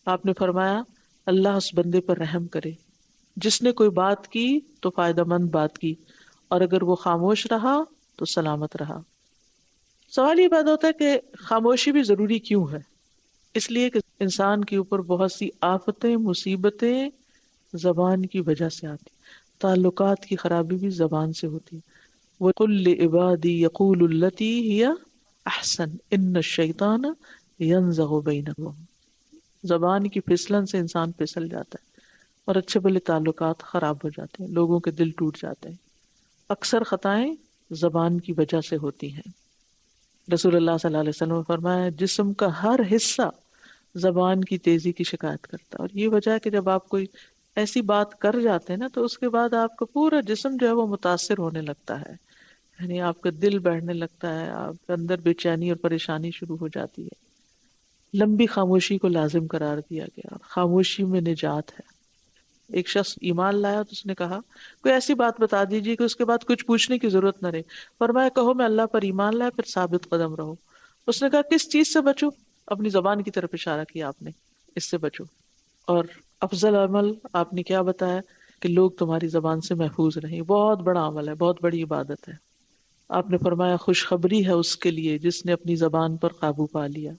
آپ نے فرمایا اللہ اس بندے پر رحم کرے جس نے کوئی بات کی تو فائدہ مند بات کی، اور اگر وہ خاموش رہا تو سلامت رہا۔ سوال یہ پیدا ہوتا ہے کہ خاموشی بھی ضروری کیوں ہے؟ اس لیے کہ انسان کے اوپر بہت سی آفتیں، مصیبتیں زبان کی وجہ سے آتی، تعلقات کی خرابی بھی زبان سے ہوتی ہے۔ وَقُلْ لِعِبَادِي يَقُولُ الَّتِي هِيَ أَحْسَنُ إِنَّ الشَّيْطَانَ يَنزَغُ بَيْنَهُمْ۔ زبان کی پھسلن سے انسان پھسل جاتا ہے اور اچھے بھلے تعلقات خراب ہو جاتے ہیں، لوگوں کے دل ٹوٹ جاتے ہیں۔ اکثر خطائیں زبان کی وجہ سے ہوتی ہیں۔ رسول اللہ صلی اللہ علیہ وسلم نے فرمایا جسم کا ہر حصہ زبان کی تیزی کی شکایت کرتا ہے، اور یہ وجہ ہے کہ جب آپ کوئی ایسی بات کر جاتے ہیں نا تو اس کے بعد آپ کا پورا جسم جو ہے وہ متاثر ہونے لگتا ہے، یعنی آپ کا دل بیٹھنے لگتا ہے، آپ کے اندر بے چینی اور پریشانی شروع ہو جاتی ہے۔ لمبی خاموشی کو لازم قرار دیا گیا، خاموشی میں نجات ہے۔ ایک شخص ایمان لایا تو اس نے کہا کوئی ایسی بات بتا دیجیے کہ اس کے بعد کچھ پوچھنے کی ضرورت نہ رہے۔ فرمایا کہو میں اللہ پر ایمان لایا، پھر ثابت قدم رہو۔ اس نے کہا کس چیز سے بچوں؟ اپنی زبان کی طرف اشارہ کیا آپ نے، اس سے بچو۔ اور افضل عمل آپ نے کیا بتایا کہ لوگ تمہاری زبان سے محفوظ رہیں، بہت بڑا عمل ہے، بہت بڑی عبادت ہے۔ آپ نے فرمایا خوشخبری ہے اس کے لیے جس نے اپنی زبان پر قابو پا لیا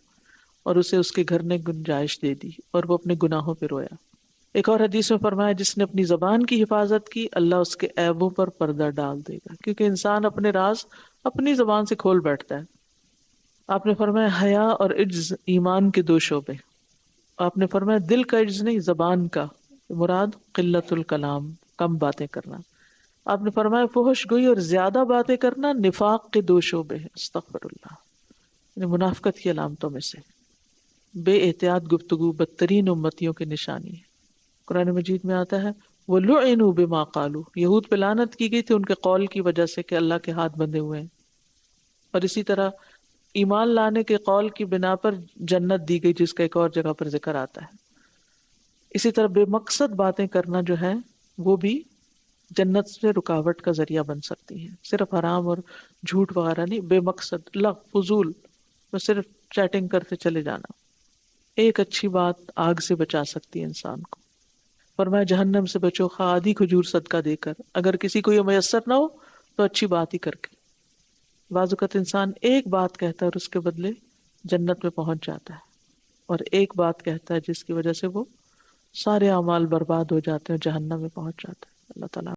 اور اسے اس کے گھر نے گنجائش دے دی اور وہ اپنے گناہوں پہ رویا۔ ایک اور حدیث میں فرمایا جس نے اپنی زبان کی حفاظت کی اللہ اس کے عیبوں پر پردہ ڈال دے گا، کیونکہ انسان اپنے راز اپنی زبان سے کھول بیٹھتا ہے۔ آپ نے فرمایا حیا اور عجز ایمان کے دو شعبے۔ آپ نے فرمایا دل کا عجز نہیں، زبان کا، مراد قلت الکلام، کم باتیں کرنا۔ آپ نے فرمایا فحش گوئی اور زیادہ باتیں کرنا نفاق کے دو شعبے ہیں، استغفر اللہ، یعنی منافقت کی علامتوں میں سے۔ بے احتیاط گفتگو بدترین امتیوں کی نشانی ہے۔ قرآن مجید میں آتا ہے وَلُعِنُوا بِمَا قَالُوا، یہود پہ لعنت کی گئی تھی ان کے قول کی وجہ سے کہ اللہ کے ہاتھ بندھے ہوئے ہیں۔ اور اسی طرح ایمان لانے کے قول کی بنا پر جنت دی گئی، جس کا ایک اور جگہ پر ذکر آتا ہے۔ اسی طرح بے مقصد باتیں کرنا جو ہے وہ بھی جنت سے رکاوٹ کا ذریعہ بن سکتی ہیں۔ صرف حرام اور جھوٹ وغیرہ نہیں، بے مقصد لغو فضول، بس صرف چیٹنگ کرتے چلے جانا۔ ایک اچھی بات آگ سے بچا سکتی ہے انسان کو۔ فرمایا جہنم سے بچو خواہ آدھی کھجور صدقہ دے کر، اگر کسی کو یہ میسر نہ ہو تو اچھی بات ہی کر کے۔ بعض اوقات انسان ایک بات کہتا ہے اور اس کے بدلے جنت میں پہنچ جاتا ہے، اور ایک بات کہتا ہے جس کی وجہ سے وہ سارے اعمال برباد ہو جاتے ہیں اور جہنم میں پہنچ جاتا ہے۔ اللہ تعالیٰ